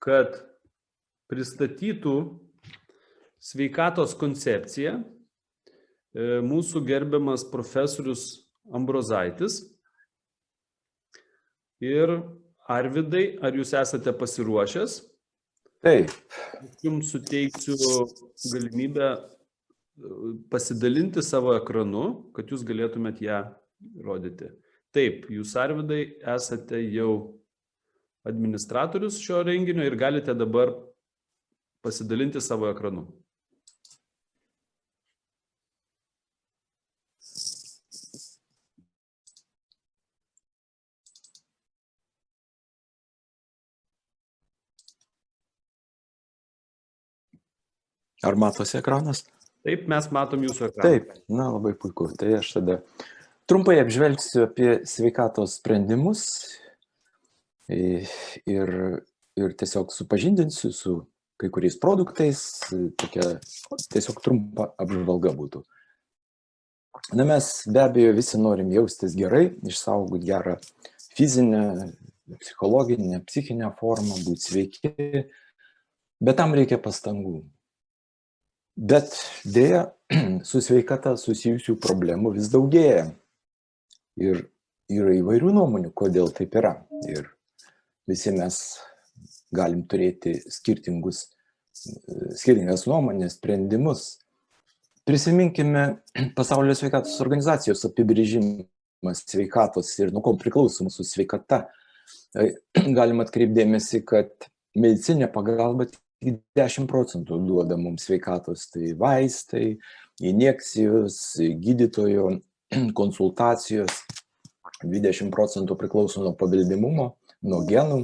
kad pristatytų sveikatos koncepciją mūsų gerbiamas profesorius Ambrozaitis. Ir Arvydai, ar jūs esate pasiruošęs? Taip. Jums suteiksiu galimybę pasidalinti savo ekranu, kad jūs galėtumėt ją rodyti. Taip, jūs, Arvydai, esate jau administratorius šio renginio ir galite dabar pasidalinti savo ekranu. Ar matosi ekranas? Taip, mes matom jūsų ekraną. Taip, na labai puiku. Tai aš tada trumpai apžvelgsiu apie sveikatos sprendimus ir tiesiog supažindinsiu su kai kuriais produktais, tokia tiesiog trumpa apžvalga būtų. Na, mes be abejo visi norim jaustis gerai, išsaugoti gerą fizinę, psichologinę, psichinę formą, būti sveiki, bet tam reikia pastangų. Bet dėja, su sveikata susijusių problemų vis daugėja. Ir yra įvairių nuomonių, kodėl taip yra. Ir visi mes galim turėti skirtingas nuomonės, sprendimus. Prisiminkime Pasaulio sveikatos organizacijos apibrėžimą sveikatos ir nuo ko priklauso mūsų sveikata. Galim atkreipdėmėsi, kad medicinė pagalba 10% duoda mums sveikatos, tai vaistai, injekcijos, gydytojo konsultacijos, 20% priklauso nuo paveldimumo, nuo genų.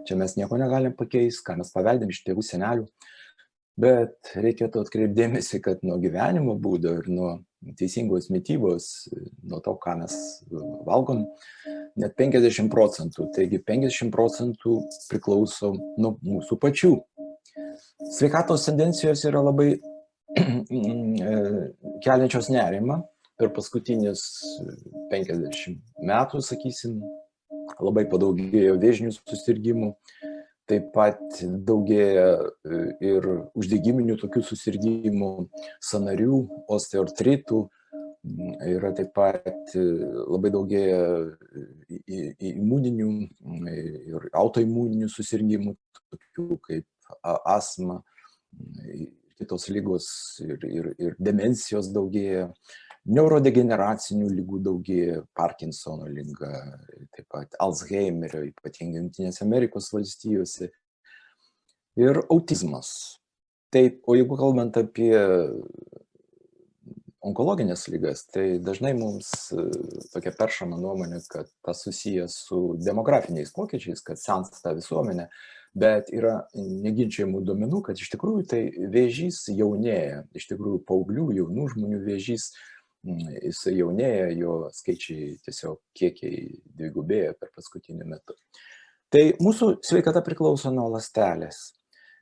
Čia mes nieko negalim pakeisti, ką mes paveldėm iš tėvų senelių, bet reikėtų atkreipdėmėsi, kad nuo gyvenimo būdo ir nuo teisingos mitybos, nuo to, ką mes valgom, net 50%, taigi 50% priklauso nuo mūsų pačių. Sveikatos tendencijos yra labai keliančios nerimą. Per paskutinius 50 metų, sakysim, labai padaugėjo vėžinių susirgimų. Taip pat daugėja ir uždegiminių tokių susirgimų, sąnarių, osteoartritų. Yra taip pat labai daugėja imuninių ir autoimuninių susirgimų, tokių kaip astma, kitos ligos ir demencijos daugėja, neurodegeneracinių ligų daugėja, Parkinsono liga, taip pat Alzheimerio, ypatingai Jungtinėse Amerikos valstijose, ir autizmas. Taip, o jeigu kalbant apie onkologinės ligas, tai dažnai mums tokia peršama nuomonė, kad tas susijęs su demografiniais pokyčiais, kad sensta visuomenė, bet yra neginčiamų duomenų, kad iš tikrųjų tai vėžys jaunėja, iš tikrųjų paauglių, jaunų žmonių vėžys, jis jaunėja, jo skaičiai tiesiog kiekiai dvigubėja per paskutiniu metu. Tai mūsų sveikata priklauso nuo ląstelės.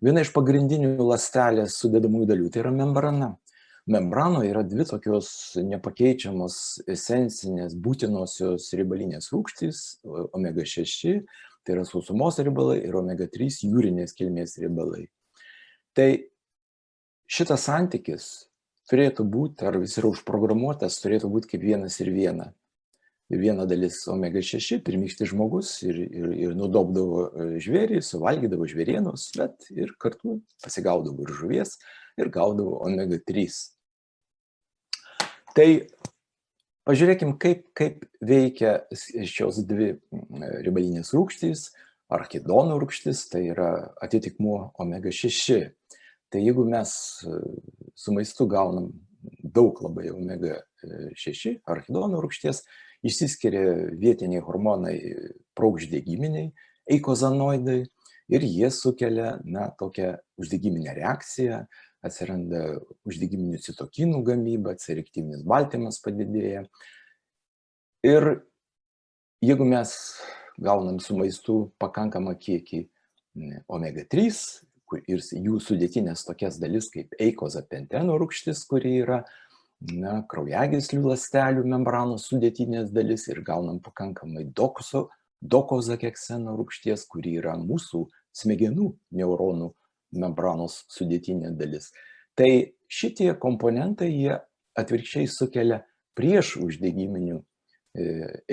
Viena iš pagrindinių ląstelės sudedamųjų dalių tai yra membrana. Membranoje yra dvi tokios nepakeičiamos esencinės būtinosios riebalinės rūgštys, omega 6, tai yra sausumos riebalai, ir omega 3 jūrinės kilmės riebalai. Tai šitas santykis turėtų būti, ar jis yra užprogramuotas, turėtų būti kaip vienas ir viena. Viena dalis omega 6, pirmykštis žmogus ir nudobdavo žvėrį, suvalgydavo žvėrienus, bet ir kartu pasigaudavo ir žuvies ir gaudavo omega 3. Tai pažiūrėkim, kaip veikia šios dvi riebalinės rūgštys, arachidonų rūgštis, tai yra atitikmuo omega 6. Tai jeigu mes su maistu gaunam daug labai omega 6, arachidonų rūgšties, išsiskiria vietiniai hormonai prouždegiminiai, eikozanoidai, ir jie sukelia tokią uždegiminę reakciją, atsiranda uždegiminių citokinų gamyba, C-reaktyvinis baltymas padidėja. Ir jeigu mes gaunam su maistu pakankamą kiekį omega 3 ir jų sudėtinės tokias dalis kaip eikozapenteno rūgštis, kuri yra kraujagyslių ląstelių membranos sudėtinės dalis, ir gaunam pakankamai dokso dokozakekseno rūgšties, kuri yra mūsų smegenų neuronų membranos sudėtinė dalis. Tai šitie komponentai jie atvirkščiai sukelia prieš uždegiminių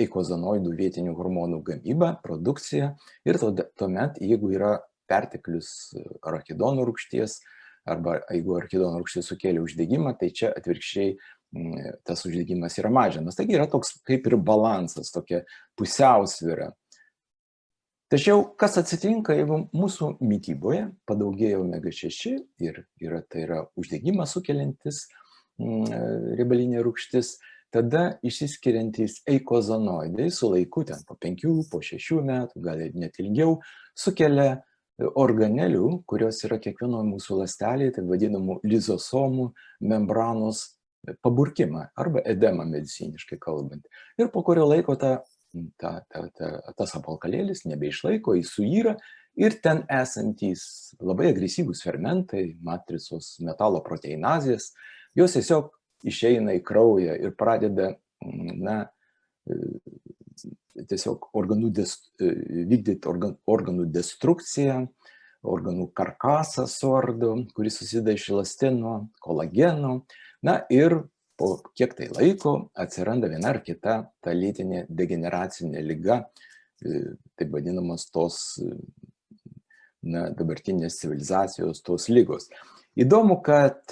eikozanoidų vietinių hormonų gamybą, produkciją ir tuomet, jeigu yra perteklius arachidono rūgšties arba jeigu arachidono rūgštis sukėlė uždegimą, tai čia atvirkščiai tas uždegimas yra mažinamas. Taigi yra toks kaip ir balansas, tokia pusiausvyra. Tačiau kas atsitinka, jeigu mūsų mityboje padaugėja omega-6 ir tai yra uždegimą sukeliantis riebalinė rūgštis, tada išsiskiriantys eikozanoidai su laiku, ten po 5, po 6 metų, gal net ilgiau, sukelia organelių, kurios yra kiekvienoje mūsų ląstelėje, tai vadinamų lizosomų membranos paburkimą arba edemą mediciniškai kalbant. Ir po kurio laiko tas apvalkalėlis nebeišlaiko, jis suyra ir ten esantys labai agresyvūs fermentai, matricos metalo proteinazės, jos tiesiog išeina į kraują ir pradeda tiesiog vykdyti organų destrukciją, organų karkasą suardo, kuris susideda iš elastino, kolageno. Ir po kiek tai laiko atsiranda viena ar kita ta lėtinė degeneracinė liga, taip vadinamos tos dabartinės civilizacijos, tos ligos. Įdomu, kad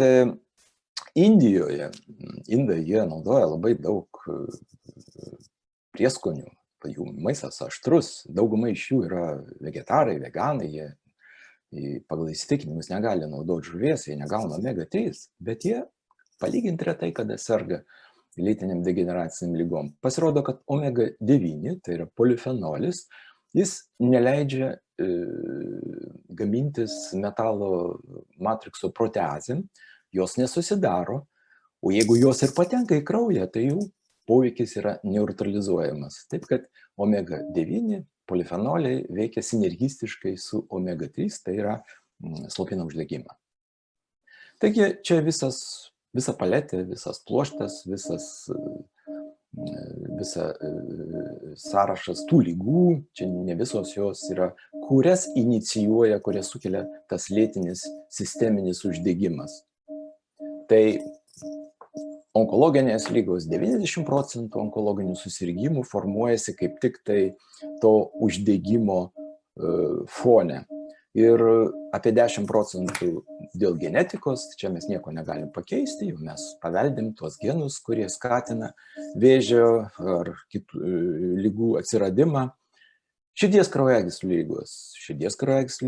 Indijoje, jie naudoja labai daug prieskonių, jų maistas aštrus, dauguma iš jų yra vegetarai, veganai, jie pagal įsitikinimus negali naudoti žuvies, jie negauna omega-3, bet jie palyginti retai, kada serga lėtiniam degeneraciniam lygom. Pasirodo, kad omega-9, tai yra polifenolis, jis neleidžia gamintis metalo matrikso proteazėm, jos nesusidaro, o jeigu jos ir patenka į kraują, tai jų poveikis yra neutralizuojamas. Taip, kad omega-9 polifenoliai veikia sinergistiškai su omega-3, tai yra slopina uždegimą. Taigi čia visa paletė, visas pluoštas, visas sąrašas tų lygų, čia ne visos jos yra, kurias inicijuoja, kurias sukelia tas lėtinis sisteminis uždegimas. Tai onkologinės lygos 90% onkologinių susirgimų formuojasi kaip tik tai to uždegimo fone. Ir apie 10% dėl genetikos, čia mes nieko negalim pakeisti, jau mes paveldim tuos genus, kurie skatina vėžio ar kitų lygų atsiradimą. Širdies kraujagyslių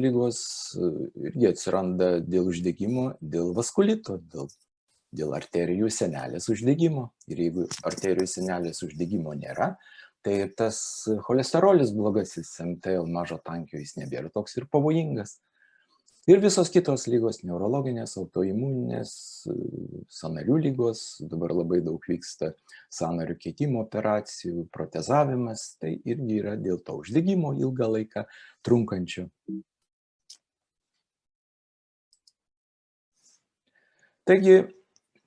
lygos irgi atsiranda dėl uždegimo, dėl vaskulito, dėl arterijų sienelės uždegimo. Ir jeigu arterijų sienelės uždegimo nėra, tai tas cholesterolis blogasis, MTL mažo tankio, jis nebėra toks ir pavojingas. Ir visos kitos lygos, neurologinės, autoimuninės, sąnarių lygos, dabar labai daug vyksta sąnarių keitimo operacijų, protezavimas, tai irgi yra dėl to uždegimo ilgą laiką trunkančio. Taigi,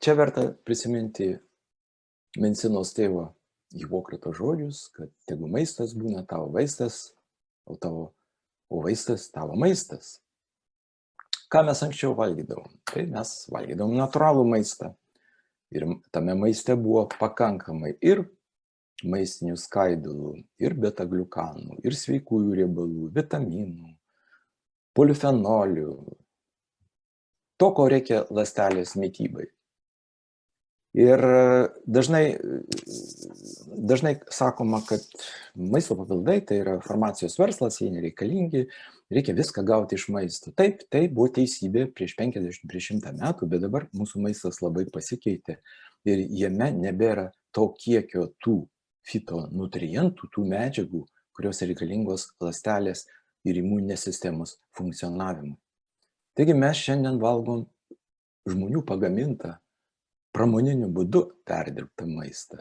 čia verta prisiminti medicinos tėvo Hipokrato žodžius, kad tegu maistas būna tavo vaistas, o vaistas tavo maistas. Ką mes anksčiau valgydavom? Tai mes valgydavom natūralų maistą. Ir tame maiste buvo pakankamai ir maistinių skaidulų, ir beta-gliukanų, ir sveikųjų riebalų, vitaminų, polifenolių. To, ko reikia ląstelės mitybai. Ir dažnai sakoma, kad maisto papildai tai yra farmacijos verslas, jie nereikalingi, reikia viską gauti iš maisto. Taip, tai buvo teisybė prieš 50-100 metų, bet dabar mūsų maistas labai pasikeitė ir jame nebėra to kiekio tų fitonutrientų, tų medžiagų, kurios reikalingos ląstelės ir imuninės sistemos funkcionavimui. Taigi mes šiandien valgom žmonių pagamintą pramoniniu būdu perdirbtą maistą.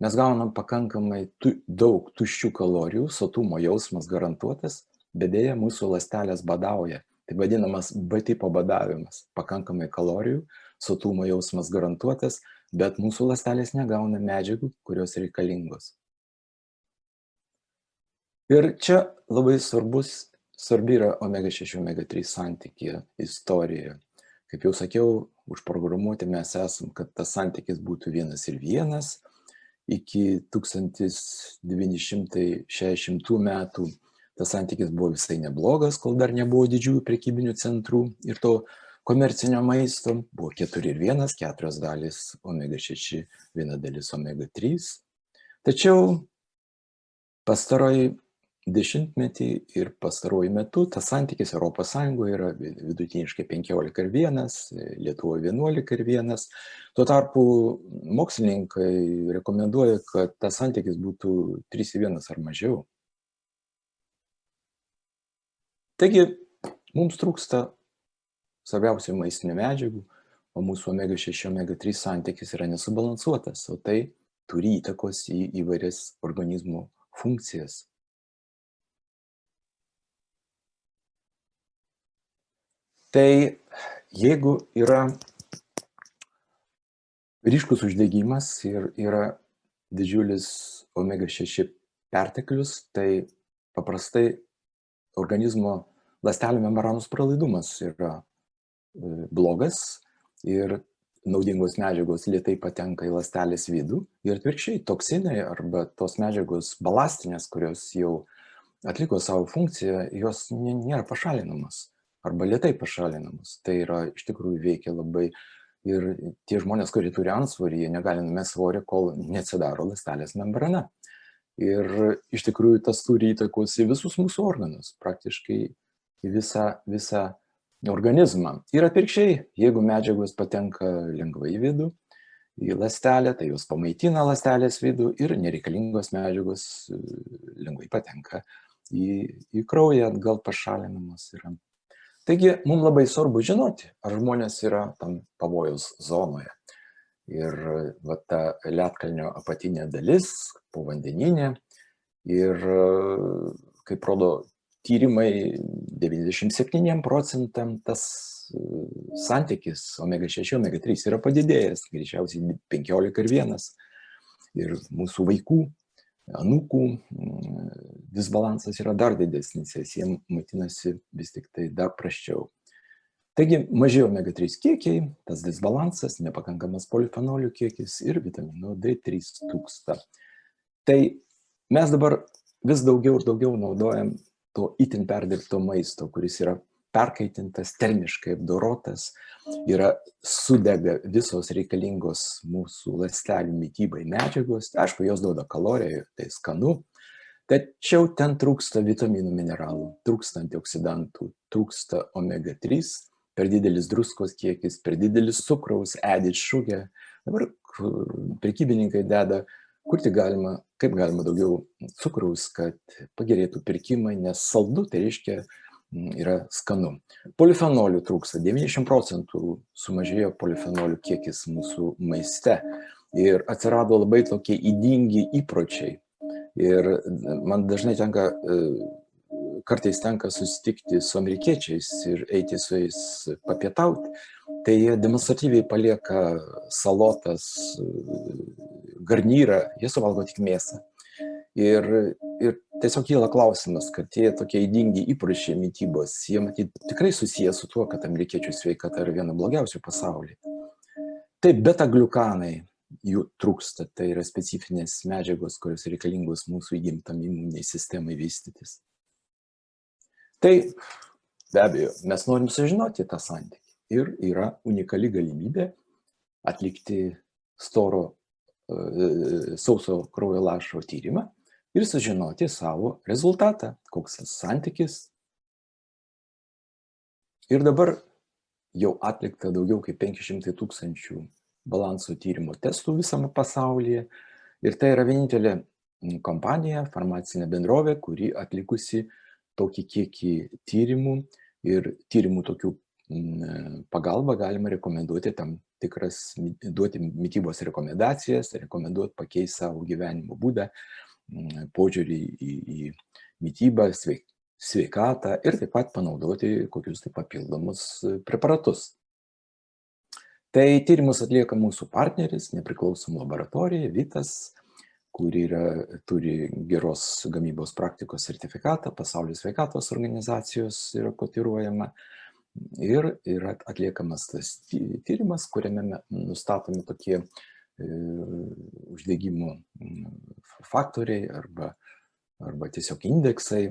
Mes gaunam pakankamai daug tuščių kalorijų, sotumo jausmas garantuotas, bet deja mūsų ląstelės badauja. Tai vadinamas B tipo badavimas. Pakankamai kalorijų, sotumo jausmas garantuotas, bet mūsų ląstelės negauna medžiagų, kurios reikalingos. Ir čia labai svarbi yra omega-6, omega-3 santykė istorija. Kaip jau sakiau, užprogramuoti mes esam, kad tas santykis būtų 1:1. Iki 1960 metų tas santykis buvo visai neblogas, kol dar nebuvo didžiųjų prekybinių centrų ir to komercinio maisto. Buvo 4:1, 4 dalys omega-6, 1 dalis omega-3. Tačiau pastaroji dešimtmetį ir pastaruoju metu tas santykis Europos Sąjungoje yra vidutiniškai 15:1, Lietuvoje 11:1. Tuo tarpu mokslininkai rekomenduoja, kad tas santykis būtų 3:1 ar mažiau. Taigi, mums trūksta svarbiausių maistinių medžiagų, o mūsų omega-6, omega-3 santykis yra nesubalansuotas, o tai turi įtakos į įvairias organizmo funkcijas. Tai jeigu yra ryškus uždegimas ir yra didžiulis omega-6 perteklius, tai paprastai organizmo ląstelių membranos pralaidumas yra blogas ir naudingos medžiagos lėtai patenka į ląstelės vidų ir atvirkščiai toksinai arba tos medžiagos balastinės, kurios jau atliko savo funkciją, jos nėra pašalinamos arba lėtai pašalinamos. Tai yra iš tikrųjų veikia labai ir tie žmonės, kurie turi antsvorį, jie negali numesti svorio, kol neatsidaro ląstelės membrana. Ir iš tikrųjų tas turi įtakos į visus mūsų organus, praktiškai į visą organizmą. Ir atvirkščiai, jeigu medžiagos patenka lengvai į vidų, į ląstelę, tai jos pamaitina ląstelės vidų ir nereikalingos medžiagos lengvai patenka į kraują, atgal pašalinamos yra. Taigi, mums labai svarbu žinoti, ar žmonės yra tam pavojaus zonoje. Ir va ta ledkalnio apatinė dalis, povandeninė, ir kaip rodo tyrimai, 97% tas santykis omega-6, omega-3 yra padidėjęs, greičiausiai 15:1. Ir mūsų vaikų, anūkų disbalansas yra dar didesnis, jiems maitinasi vis tik tai dar prasčiau. Taigi maži omega-3 kiekiai, tas disbalansas, nepakankamas polifenolių kiekis ir vitamino D3 trūksta. Tai mes dabar vis daugiau ir daugiau naudojam to itin perdirbto maisto, kuris yra perkaitintas, termiškai apdorotas, yra sudega visos reikalingos mūsų ląstelių mitybai medžiagos. Aišku, jos duoda kalorijų, tai skanu, tačiau ten trūksta vitaminų, mineralų, trūksta antioksidantų, trūksta omega-3, per didelis druskos kiekis, per didelis cukraus, added sugar. Dabar prekybininkai deda, kur tik galima, kaip galima daugiau cukraus, kad pagerėtų pirkimai, nes saldu, tai reiškia, yra skanu. Polifenolių trūksta, 90% sumažėjo polifenolių kiekis mūsų maiste ir atsirado labai tokie ydingi įpročiai. Ir man dažnai kartais tenka susitikti su amerikiečiais ir eiti su jais papietauti, tai jie demonstratyviai palieka salotas, garnyrą, jie suvalgo tik mėsą. Ir tiesiog kyla klausimas, kad tie tokie ydingi įpročiai mitybos, jie matyt tikrai susiję su tuo, kad amerikiečių sveikata yra viena blogiausių pasaulyje. Taip, beta-gliukanai jų trūksta, tai yra specifinės medžiagos, kurios reikalingos mūsų įgimtam imuniniai sistemai vystytis. Tai be abejo, mes norim sužinoti tą santykį ir yra unikali galimybė atlikti sauso kraujo lašo tyrimą ir sužinoti savo rezultatą, koks tas santykis. Ir dabar jau atlikta daugiau kaip 500 000 balanso tyrimo testų visame pasaulyje. Ir tai yra vienintelė kompanija, farmacinė bendrovė, kuri atlikusi tokį kiekį tyrimų ir tyrimų tokių pagalba galima rekomenduoti tam tikras, duoti mitybos rekomendacijas, rekomenduoti pakeisti savo gyvenimo būdą, požiūrį į mitybą, sveikatą ir taip pat panaudoti kokius tai papildomus preparatus. Tai tyrimus atlieka mūsų partneris, nepriklausoma laboratorija, Vitas, kuri turi geros gamybos praktikos sertifikatą, Pasaulio sveikatos organizacijos yra kotiruojama. Ir yra atliekamas tas tyrimas, kuriame nustatomi tokie uždegimo faktoriai arba tiesiog indeksai.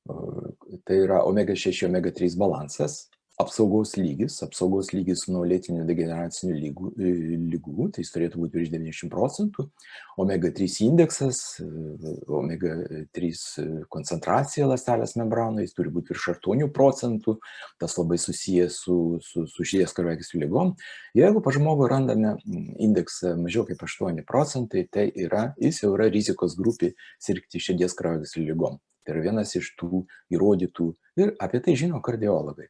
Tai yra omega-6, omega-3 balansas, apsaugos lygis nuo lėtinių degeneracinių lygų, tai jis turėtų būti virš 90%, omega-3 indeksas, omega-3 koncentracija ląstelės membranoje, jis turi būti virš 8%, tas labai susijęs su širdies kraujagyslių ligom. Jeigu pas žmogų randame indeksą mažiau kaip 8%, tai jis jau yra rizikos grupė sirgti širdies kraujagyslių ligom. Tai yra vienas iš tų įrodytų ir apie tai žino kardiologai.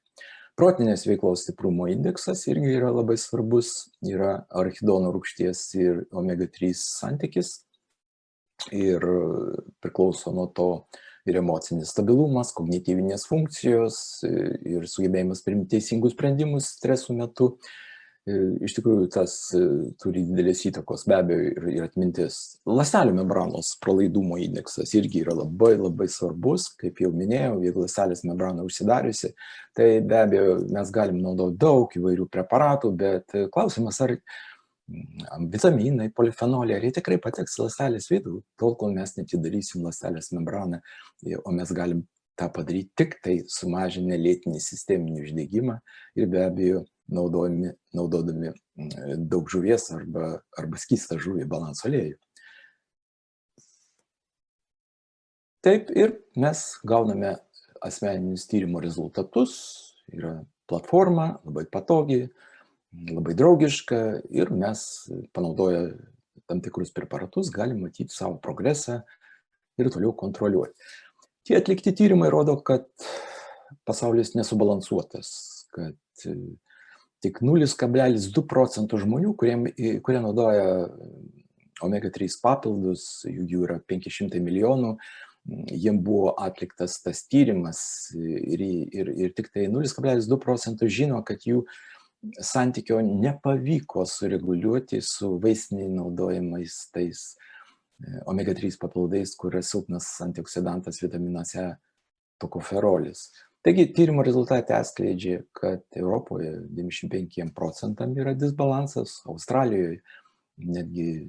Protinės veiklos stiprumo indeksas irgi yra labai svarbus, yra arachidono rūgšties ir omega-3 santykis ir priklauso nuo to ir emocinis stabilumas, kognityvinės funkcijos ir sugebėjimas priimti teisingus sprendimus stresų metu. Iš tikrųjų, tas turi didelės įtakos, be abejo, ir atmintis. Ląstelių membranos pralaidumo indeksas irgi yra labai, labai svarbus, kaip jau minėjau, jeigu ląstelės membrana užsidariusi, tai be abejo mes galim naudoti daug įvairių preparatų, bet klausimas, ar vitaminai, polifenoliai, ar jie tikrai pateks į ląstelės vidų, tol kol mes neatidarysim ląstelės membraną, o mes galim tą padaryti tik tai sumažinę lėtinį sisteminį uždegimą ir be abejo naudodami daug žuvies arba skystą žuvį balanso aliejų. Taip ir mes gauname asmeninius tyrimo rezultatus, yra platforma, labai patogi, labai draugiška ir mes panaudoję tam tikrus preparatus galim matyti savo progresą ir toliau kontroliuoti. Tie atlikti tyrimai rodo, kad pasaulis nesubalansuotas, kad tik 0,2% žmonių, kurie naudoja omega-3 papildus, jų yra 500 milijonų, jiem buvo atliktas tas tyrimas ir tik tai 0,2% žino, kad jų santykio nepavyko sureguliuoti su vaistiniai naudojamais tais omega-3 papildais, kur yra silpnas antioksidantas vitaminas E tokoferolis. Taigi, tyrimo rezultatai atskleidžia, kad Europoje 95% yra disbalansas, Australijoje netgi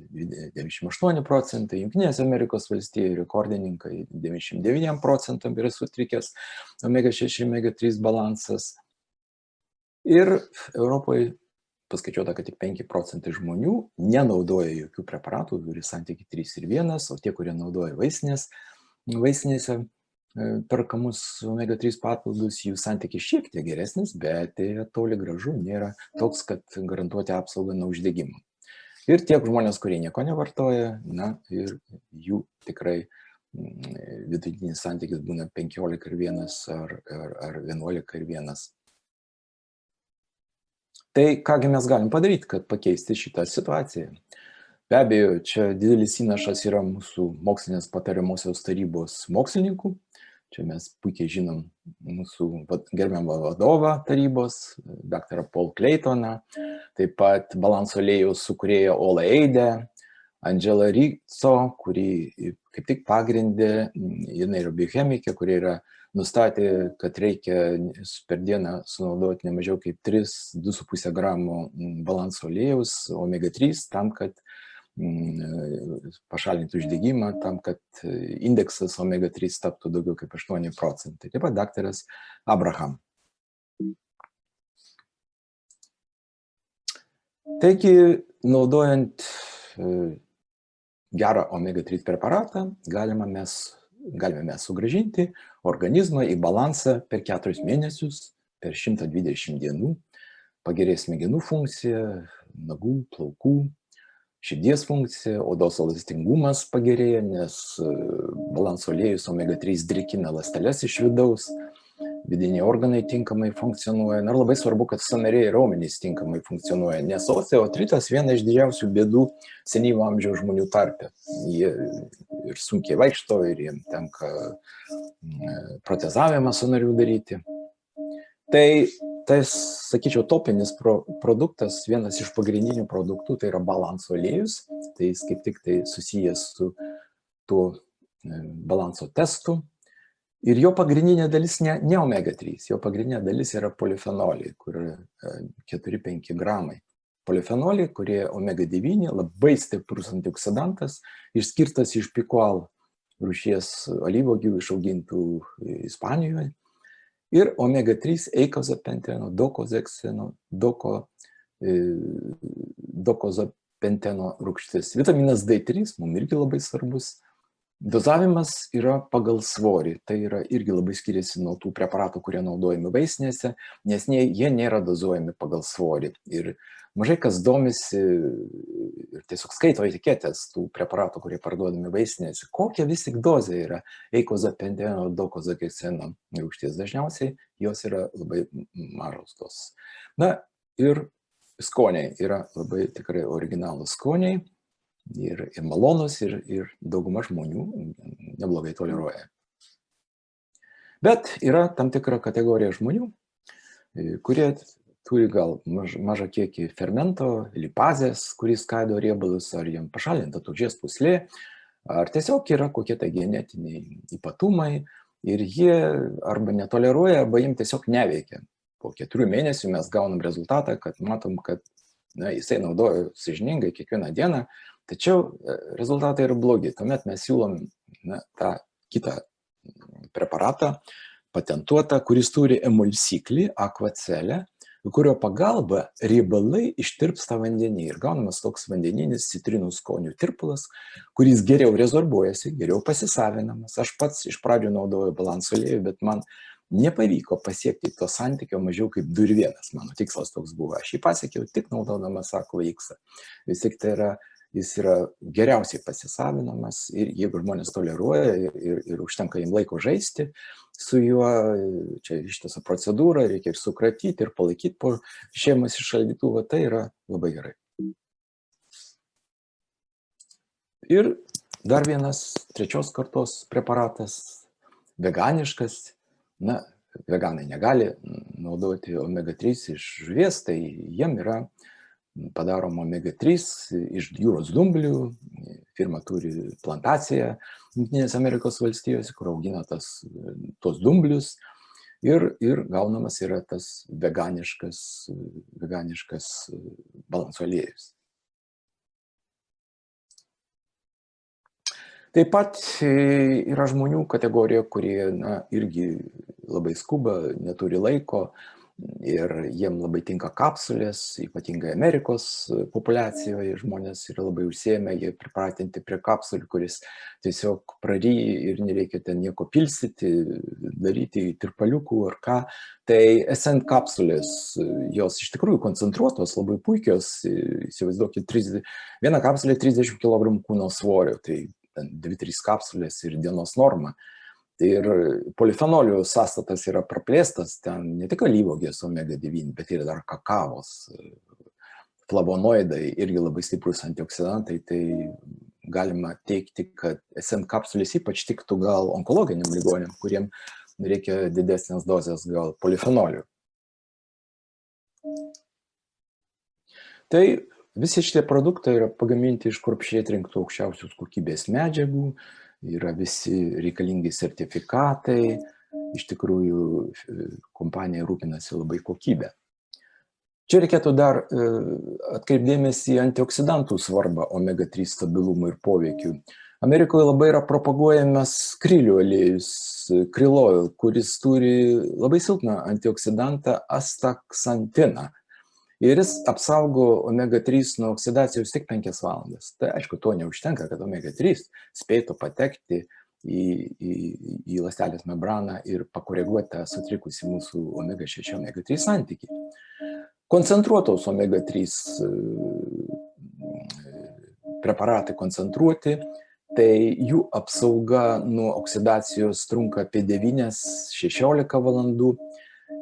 98%, Jungtinėse Amerikos valstijoje rekordininkai 99% yra sutrikęs omega-6, omega-3 balansas. Ir Europoje paskaičiuota, kad tik 5% žmonių nenaudoja jokių preparatų, turi santykį 3 ir 1, o tie, kurie naudoja vaistinėse perkamus omega-3 papildus, jų santykis šiek tiek geresnis, bet toli gražu nėra toks, kad garantuoti apsaugą nuo uždegimo. Ir tiek žmonės, kurie nieko nevartoja, ir jų tikrai vidutinis santykis būna 15 ir 1 ar 11 ir 1. Tai kągi mes galim padaryti, kad pakeisti šitą situaciją? Be abejo, čia didelis įnašas yra mūsų mokslinės patariamosios tarybos mokslininkų. Čia mes puikiai žinom mūsų gerbiamą vadovą tarybos, dr. Paul Claytoną, taip pat balanso aliejaus sukūrėją Ola Eidę, Angela Rizzo, kuri kaip tik pagrindė, jinai yra biochemikė, kuri nustatė, kad reikia per dieną sunaudoti ne mažiau kaip 3-2,5 gramų balanso aliejaus omega-3 tam, kad pašalinti uždegimą, tam, kad indeksas omega-3 taptų daugiau kaip 8%. Taip pat daktaras Abraham. Taigi, naudojant gerą omega-3 preparatą, galime mes sugrąžinti organizmą į balansą per 4 mėnesius, per 120 dienų, pagerės smegenų funkcija, nagų, plaukų, širdies funkcija, odos elastingumas pagerėja, nes balanso aliejus omega-3 drėkina ląsteles iš vidaus, vidiniai organai tinkamai funkcionuoja. Ir labai svarbu, kad sąnariai ir raumenys tinkamai funkcionuoja, nes osteoartritas viena iš didžiausių bėdų senyvo amžiaus žmonių tarpe. Jie ir sunkiai vaikšto, ir jiems tenka protezavimą sąnarių daryti. Tai, sakyčiau, topinis produktas, vienas iš pagrindinių produktų, tai yra balanso aliejus. Tai jis kaip tik tai susijęs su tuo balanso testu. Ir jo pagrindinė dalis ne omega-3, jo pagrindinė dalis yra polifenoliai, kur 4-5 gramai. Polifenoliai, kurie omega-9, labai stiprus antioksidantas, išskirtas iš pikual rūšies alyvuogių išaugintų Ispanijoje. Ir omega-3 eikozapenteno, dokozekseno, dokozapenteno rūgštis. Vitaminas D3 mums irgi labai svarbus. Dozavimas yra pagal svorį, tai yra irgi labai skiriasi nuo tų preparatų, kurie naudojami vaistinėse, nes jie nėra dozuojami pagal svorį. Ir mažai kas domisi ir tiesiog skaito etiketės tų preparatų, kurie parduodami vaistinėse, kokia vis tik dozė yra eikozapenteno, dokozakeseno rūgšties. Dažniausiai jos yra labai mažos tos. Na ir skoniai yra labai tikrai originalūs skoniai. Ir malonus, ir dauguma žmonių neblogai toleruoja. Bet yra tam tikra kategorija žmonių, kurie turi gal mažą kiekį fermento, lipazės, kuris skaido riebalus, ar jiem pašalinta tulžies pūslė, ar tiesiog yra kokie tai genetiniai ypatumai ir jie arba netoleruoja, arba jiem tiesiog neveikia. Po 4 mėnesių mes gaunam rezultatą, kad matom, kad jisai naudoja sąžiningai kiekvieną dieną, tačiau rezultatai yra blogi. Tuomet mes siūlom tą kitą preparatą, patentuotą, kuris turi emulsiklį, akvacelę, kurio pagalba riebalai ištirpsta vandenį ir gaunamas toks vandeninis citrinų skonių tirpalas, kuris geriau rezorbuojasi, geriau pasisavinamas. Aš pats iš pradžių naudoju balanso aliejų, bet man nepavyko pasiekti to santykio mažiau kaip 2:1. Mano tikslas toks buvo. Aš jį pasiekiau tik naudodamas Aqua X. Vis tik tai jis yra geriausiai pasisavinamas ir jeigu žmonės toleruoja ir užtenka jiems laiko žaisti su juo, čia ištisa procedūra, reikia ir sukratyti, ir palaikyti po išėjimas iš šaldytuvo, tai yra labai gerai. Ir dar vienas 3 kartos preparatas, veganiškas. Na, veganai negali naudoti omega-3 iš žuvies, tai jiem yra padaroma omega-3 iš jūros dumblių. Firma turi plantaciją Jungtinėse Amerikos valstijose, kur augina tos dumblius ir gaunamas yra tas veganiškas balanso aliejus. Taip pat yra žmonių kategorija, kurie irgi labai skuba, neturi laiko ir jiem labai tinka kapsulės, ypatingai Amerikos populiacijoje žmonės yra labai užsiėmę, jie pripratinti prie kapsulių, kuris tiesiog praryja ir nereikia ten nieko pilstyti, daryti tirpaliukų ar ką. Tai SN kapsulės, jos iš tikrųjų koncentruotos, labai puikios, įsivaizduokit, viena kapsulė 30 kg kūno svorio, tai 2-3 kapsulės ir dienos norma. Ir polifenolių sąstatas yra praplėstas, ten ne tik alyvuogės omega-9, bet ir dar kakavos, flavonoidai, irgi labai stiprus antioksidantai, tai galima teikti, kad SN kapsulės ypač tiktų gal onkologiniam ligoniam, kuriem reikia didesnės dozės gal polifenolių. Tai visi šitie produktai yra pagaminti iš kruopščiai atrinktų aukščiausios kokybės medžiagų, yra visi reikalingi sertifikatai, iš tikrųjų kompanija rūpinasi labai kokybę. Čia reikėtų dar atkreipdėmėsi į antioksidantų svarbą omega-3 stabilumui ir poveikiu. Amerikoje labai yra propaguojamas krilių aliejus, krill oil, kuris turi labai silpną antioksidantą astaksantiną. Ir jis apsaugo omega-3 nuo oksidacijos tik 5 valandas. Tai aišku, to neužtenka, kad omega-3 spėtų patekti į ląstelės membraną ir pakoreguoti tą sutrikusi mūsų omega-6, omega-3 santykį. Koncentruotos omega-3 preparatai koncentruoti, tai jų apsauga nuo oksidacijos trunka apie 9-16 valandų.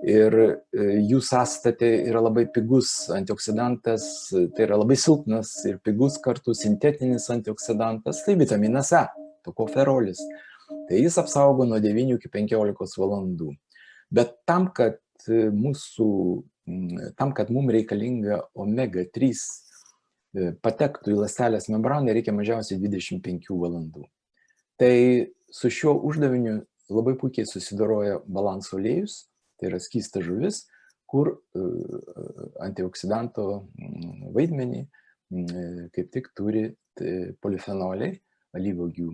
Ir jų sąstatė yra labai pigus antioksidantas, tai yra labai silpnas ir pigus kartu sintetinis antioksidantas, tai vitaminas A, tokoferolis. Tai jis apsaugo nuo 9 iki 15 valandų. Bet tam, kad mums reikalinga omega-3 patektų į ląstelės membraną, reikia mažiausiai 25 valandų. Tai su šiuo uždaviniu labai puikiai susidoroja balanso aliejus, tai yra skysta žuvis, kur antioksidanto vaidmenį kaip tik turi polifenoliai, alyvuogių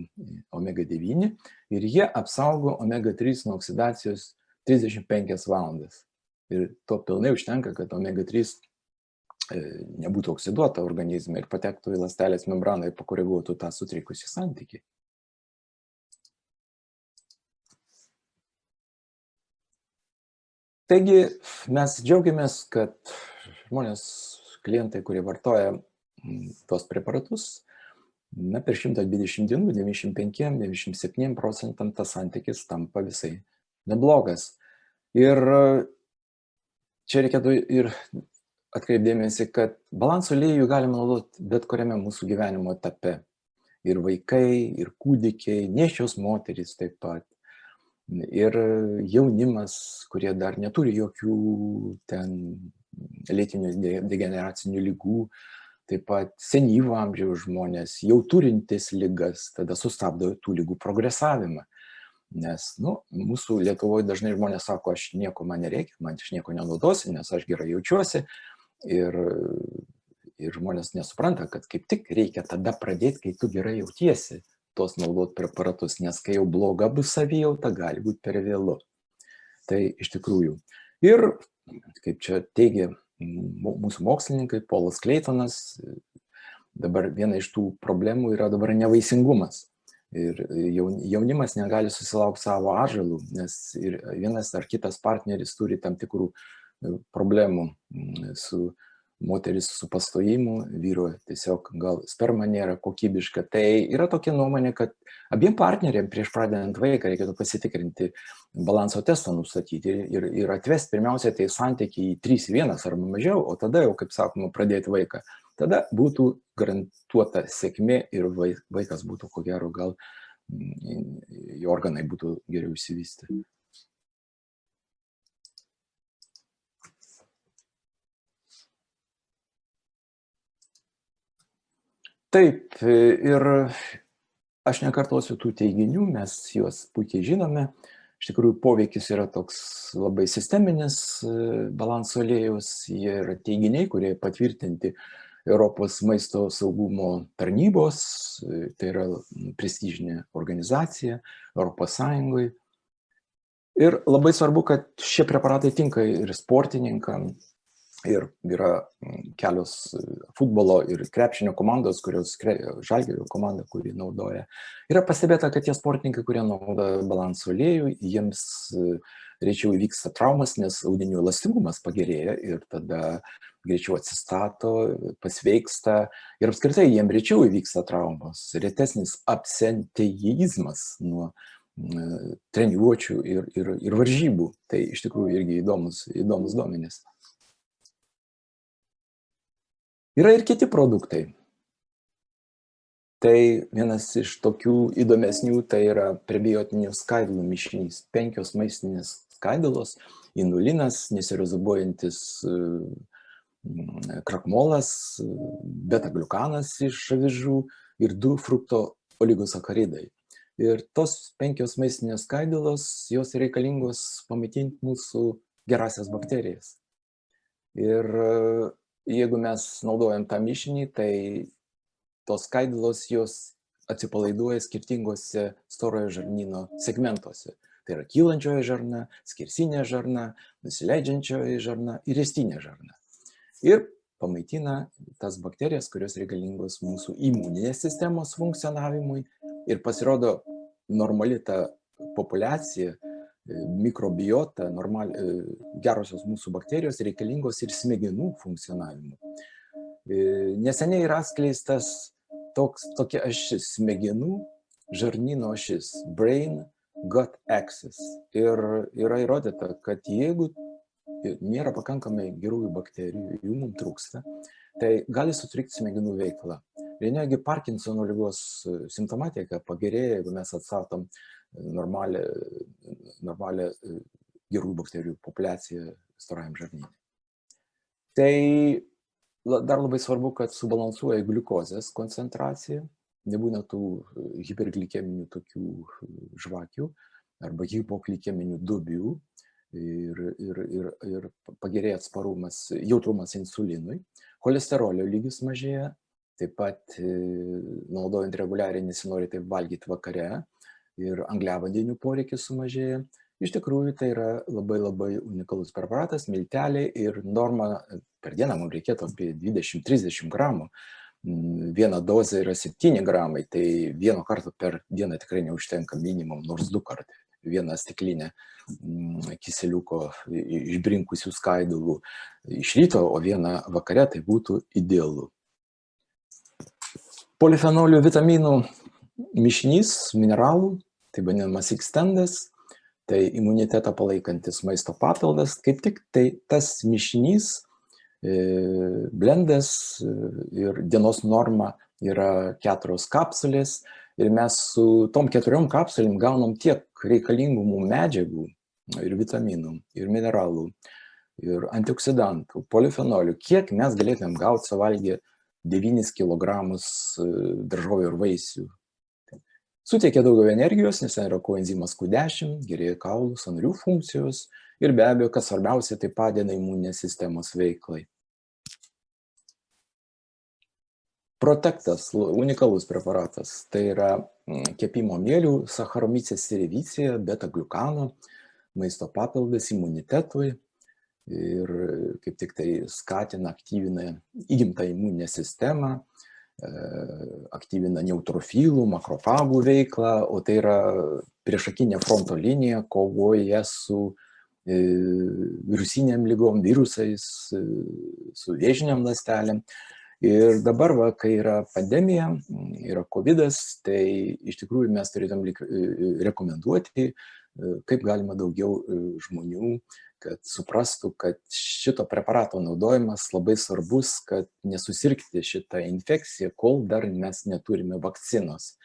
omega-9 ir jie apsaugo omega-3 nuo oksidacijos 35 valandas. Ir to pilnai užtenka, kad omega-3 nebūtų oksiduota organizme ir patektų į ląstelės membraną ir pakoreguotų tą sutrikusį santykį. Taigi mes džiaugiamės, kad žmonės, klientai, kurie vartoja tos preparatus, per 120 dienų 95–97% tas santykis tampa visai neblogas. Ir čia reikėtų ir atkreipdėmėsi, kad balanso aliejų galima naudoti bet kuriame mūsų gyvenimo etape. Ir vaikai, ir kūdikiai, nėščios moterys taip pat. Ir jaunimas, kurie dar neturi jokių ten lėtinių degeneracinių ligų, taip pat senyvo amžiaus žmonės, jau turintis ligas, tada sustabdo tų ligų progresavimą. Nes mūsų Lietuvoje dažnai žmonės sako, aš nieko man nereikia, man aš nieko nenaudosiu, nes aš gerai jaučiuosi. Ir žmonės nesupranta, kad kaip tik reikia tada pradėti, kai tu gerai jautiesi, tos naudot preparatus, nes kai jau bloga bus savijauta, gali būti per vėlu. Tai iš tikrųjų. Ir, kaip čia teigia mūsų mokslininkai, Polas Kleitonas, dabar viena iš tų problemų yra dabar nevaisingumas. Ir jaunimas negali susilaukti savo atžalų, nes ir vienas ar kitas partneris turi tam tikrų problemų su moteris su pastojimu, vyro tiesiog gal sperma nėra kokybiška. Tai yra tokia nuomonė, kad abiem partneriam prieš pradedant vaiką reikėtų pasitikrinti balanso testą nustatyti ir atvesti pirmiausia tai santykį į 3:1 arba mažiau, o tada jau, kaip sakoma, pradėti vaiką. Tada būtų garantuota sėkmė ir vaikas būtų, ko gero, gal jo organai būtų geriau išsivystę. Taip, ir aš nekartosiu tų teiginių, mes juos puikiai žinome. Iš tikrųjų, poveikis yra toks labai sisteminis balanso aliejaus. Jie yra teiginiai, kurie patvirtinti Europos maisto saugumo tarnybos, tai yra prestižinė organizacija Europos Sąjungoje. Ir labai svarbu, kad šie preparatai tinka ir sportininkam. Ir yra kelios futbolo ir krepšinio komandos, kurios Žalgirio komanda, kuri naudoja. Yra pastebėta, kad tie sportininkai, kurie naudoja balanso aliejų, jiems greičiau įvyksta traumas, nes audinių elastingumas pagerėja ir tada greičiau atsistato, pasveiksta ir apskritai jiems greičiau įvyksta traumos. Retesnis absenteizmas nuo treniruočių ir varžybų. Tai iš tikrųjų irgi įdomus duomenys. Yra ir kiti produktai. Tai vienas iš tokių įdomesnių, tai yra prebiotinių skaidulų mišinys. 5 maistinės skaidulos, inulinas, nesirezobuojantis krakmolas, beta-gliukanas iš avižų ir 2 frukto oligosacharidai. Ir tos 5 maistinės skaidulos, jos reikalingos pamaitinti mūsų gerasias bakterijas. Ir jeigu mes naudojam tą mišinį, tai tos skaidulos jos atsipalaiduoja skirtingose storojo žarnyno segmentuose. Tai yra kylančioji žarna, skersinė žarna, nusileidžiančioji žarna ir riestinė žarna. Ir pamaitina tas bakterijas, kurios reikalingos mūsų imuninės sistemos funkcionavimui. Ir pasirodo, normali ta populiacija, mikrobiota, gerosios mūsų bakterijos reikalingos ir smegenų funkcionavimui. Neseniai yra atskleistas tokia ašis, smegenų žarnyno ašis, brain gut axis. Ir yra įrodyta, kad jeigu nėra pakankamai gerųjų bakterijų, jų mums trūksta, tai gali sutrikti smegenų veikla. Ir netgi Parkinsono ligos simptomatika pagerėja, jeigu mes atstatom normalią gerųjų bakterijų populiaciją storajam žarnyne. Tai dar labai svarbu, kad subalansuoja gliukozės koncentraciją nebūna tų hiperglikeminių tokių žvakių arba hipoglikeminių duobių ir pagerėja atsparumas, jautrumas insulinui, cholesterolio lygis mažėja, taip pat naudojant reguliariai nesinori taip valgyti vakare ir angliavandenių poreikis sumažėja. Iš tikrųjų, tai yra labai labai unikalus preparatas, milteliai ir norma per dieną mums reikėtų apie 20-30 gramų. Viena dozė yra 7 gramai, tai vieno karto per dieną tikrai neužtenka minimum, nors 2 kartai. Vieną stiklinę kiseliuko išbrinkusių skaidulų iš ryto, o vieną vakare, tai būtų idealu. Polifenolių vitaminų mišinys, mineralų, tai vadinamas Xtendas, tai imunitetą palaikantis maisto papildas, kaip tik tai tas mišinys, blendas ir dienos norma yra 4 kapsulės ir mes su tom 4 kapsulėm gaunam tiek reikalingų mums medžiagų ir vitaminų, ir mineralų, ir antioksidantų, polifenolių, kiek mes galėtumėm gauti suvalgę 9 kg daržovių ir vaisių. Suteikia daugiau energijos, nes yra koenzimas Q10, gerėja kaulų, sąnarių funkcijos ir be abejo, kas svarbiausia, tai padeda imuninės sistemos veiklai. Protektas, unikalus preparatas, tai yra kepimo mielių, Saccharomyces cerevisiae, beta-gliukano, maisto papildas imunitetui ir kaip tik tai skatina, aktyvina įgimtą imuninę sistemą, aktyvina neutrofilų, makrofagų veiklą, o tai yra priešakinė fronto linija, kovoja su virusiniam lygom, virusais, su vėžiniam ląstelėm. Ir dabar, kai yra pandemija, yra COVID-as, tai iš tikrųjų mes turėtum rekomenduoti, kaip galima daugiau žmonių, kad suprastų, kad šito preparato naudojimas labai svarbus, kad nesusirgti šitą infekciją, kol dar mes neturime vakcinos.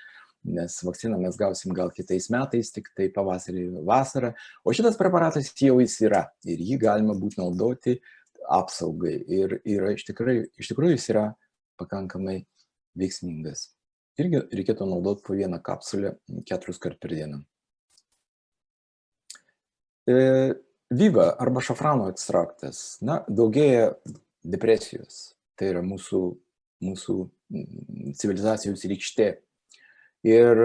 Nes vakciną mes gausim gal kitais metais, tik tai pavasarį, vasarą, o šitas preparatas jau jis yra ir jį galima būtų naudoti apsaugai ir iš tikrųjų jis yra pakankamai veiksmingas. Irgi reikėtų naudoti po 1 kapsulę 4 kartus per dieną. Viva arba šafrano ekstraktas, daugėja depresijos, tai yra mūsų civilizacijos rykštė. Ir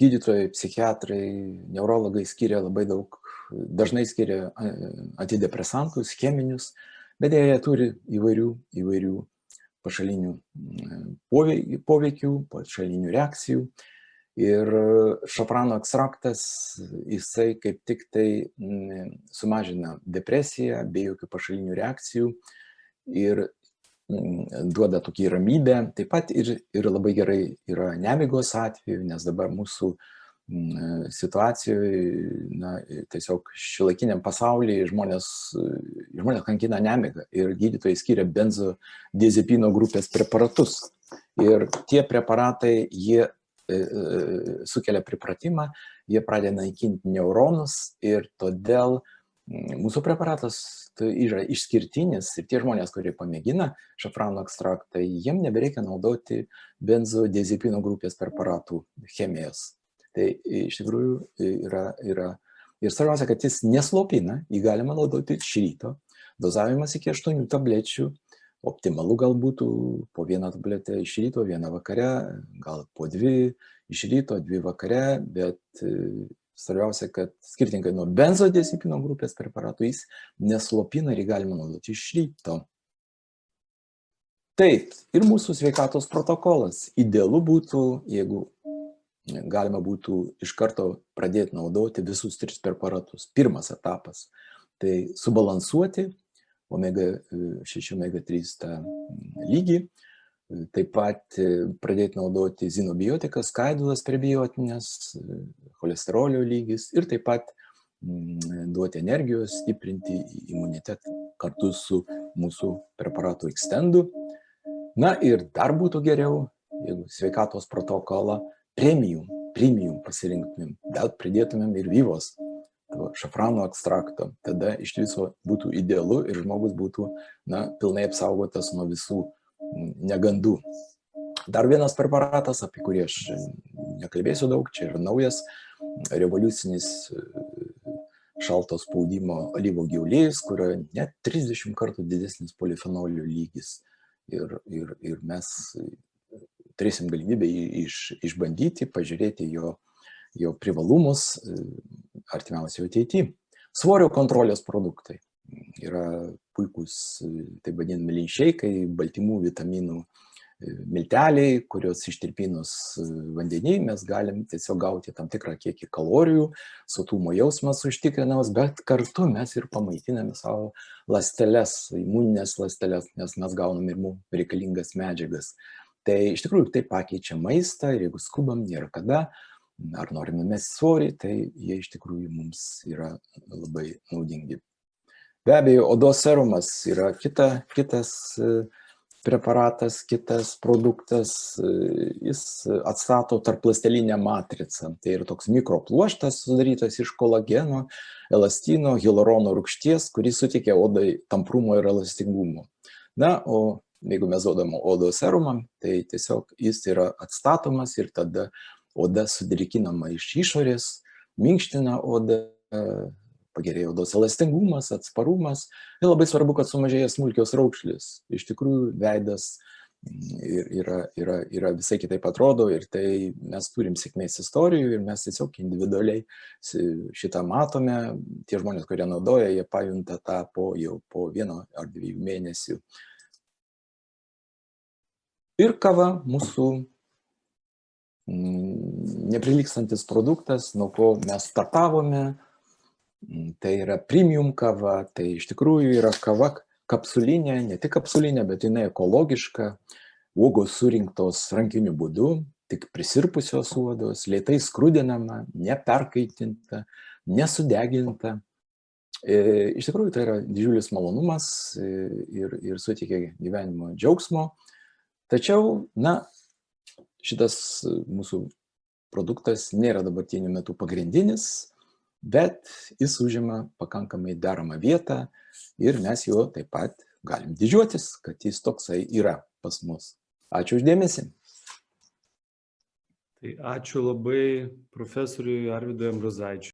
gydytojai, psichiatrai, neurologai skiria labai daug, dažnai skiria antidepresantus, cheminius, bet jie turi įvairių pašalinių poveikių, pašalinių reakcijų. Ir šafrano ekstraktas, jisai kaip tik tai sumažina depresiją, be jokių pašalinių reakcijų ir duoda tokį ramybę. Taip pat ir labai gerai yra nemigos atveju, nes dabar mūsų situacijoje, tiesiog šiuolaikiniam pasaulyje žmonės kankina nemigą ir gydytojai skiria benzodiazepino grupės preparatus. Ir tie preparatai, jie sukelia pripratimą, jie pradeda naikinti neuronus ir todėl mūsų preparatas yra išskirtinis ir tie žmonės, kurie pamėgina šafrano ekstraktą, jiem nebereikia naudoti benzodiazepino grupės preparatų chemijos. Tai iš tikrųjų yra ir svarbiausia, kad jis neslopina, jį galima naudoti iš ryto, dozavimas iki 8 tablečių, optimalu gal būtų po 1 tabletę iš ryto, 1 vakare, gal po 2 iš ryto, 2 vakare, bet svarbiausia, kad skirtingai nuo benzodiazepino grupės preparatų jis neslopina ir jį galima naudoti iš ryto. Taip, ir mūsų sveikatos protokolas. Idealu būtų, jeigu galima būtų iš karto pradėti naudoti visus 3 preparatus. Pirmas etapas – tai subalansuoti omega-6, omega-3 lygį, taip pat pradėti naudoti zinobiotikas, skaidulas prebiotinės, cholesterolio lygis ir taip pat duoti energijos, stiprinti imunitetą kartu su mūsų preparatu Xtendu. Ir dar būtų geriau, jeigu sveikatos protokolą premium pasirinktumėm, bet pridėtumėm ir Vivos šafrano ekstrakto. Tada iš viso būtų idealu ir žmogus būtų pilnai apsaugotas nuo visų negandų. Dar vienas preparatas, apie kurį aš nekalbėsiu daug, čia yra naujas revoliucinis šalto spaudimo alyvuogių aliejus, kurio net 30 kartų didesnis polifenolių lygis. Ir mes turėsim galimybę išbandyti, pažiūrėti jo privalumus artimiausioje ateityje. Svorio kontrolės produktai yra puikus, taip vadinami linšeikai, baltymų, vitaminų milteliai, kurios ištirpinus vandenį mes galim tiesiog gauti tam tikrą kiekį kalorijų, sotumo jausmas užtikrinamas, bet kartu mes ir pamaitiname savo ląsteles, imuninės ląsteles, nes mes gaunam ir mums reikalingas medžiagas. Tai iš tikrųjų tai pakeičia maistą ir jeigu skubam, nėra kada, ar norime mesti svorį, tai jie iš tikrųjų mums yra labai naudingi. Be abejo, odos serumas yra kitas preparatas, kitas produktas, jis atstato tarpląstelinę matricą. Tai yra toks mikropluoštas sudarytas iš kolageno, elastino, hialurono rūgšties, kuris suteikia odai tamprumo ir elastingumo. Na, o jeigu mes duodam odos serumą, tai tiesiog jis yra atstatomas ir tada oda sudrėkinama iš išorės, minkština odą, pagerėja odos elastingumas, atsparumas. Ir labai svarbu, kad sumažėja smulkios raukšlės. Iš tikrųjų, veidas yra visai kitaip atrodo ir tai mes turim sėkmės istorijų ir mes tiesiog individualiai šitą matome. Tie žmonės, kurie naudoja, jie pajunta tą jau po 1 ar 2 mėnesių. Ir kava mūsų neprilygstantis produktas, nuo ko mes startavome. Tai yra premium kava, tai iš tikrųjų yra kava kapsulinė, ne tik kapsulinė, bet jinai ekologiška, uogos surinktos rankiniu būdu, tik prisirpusios uogos, lėtai skrudinama, neperkaitinta, nesudeginta. Iš tikrųjų tai yra didžiulis malonumas ir suteikia gyvenimo džiaugsmo. Tačiau, šitas mūsų produktas nėra dabartiniu metu pagrindinis, bet jis užima pakankamai deramą vietą ir mes juo taip pat galim didžiuotis, kad jis toksai yra pas mus. Ačiū už dėmesį. Tai ačiū labai profesoriui Arvydui Ambrozaičiui.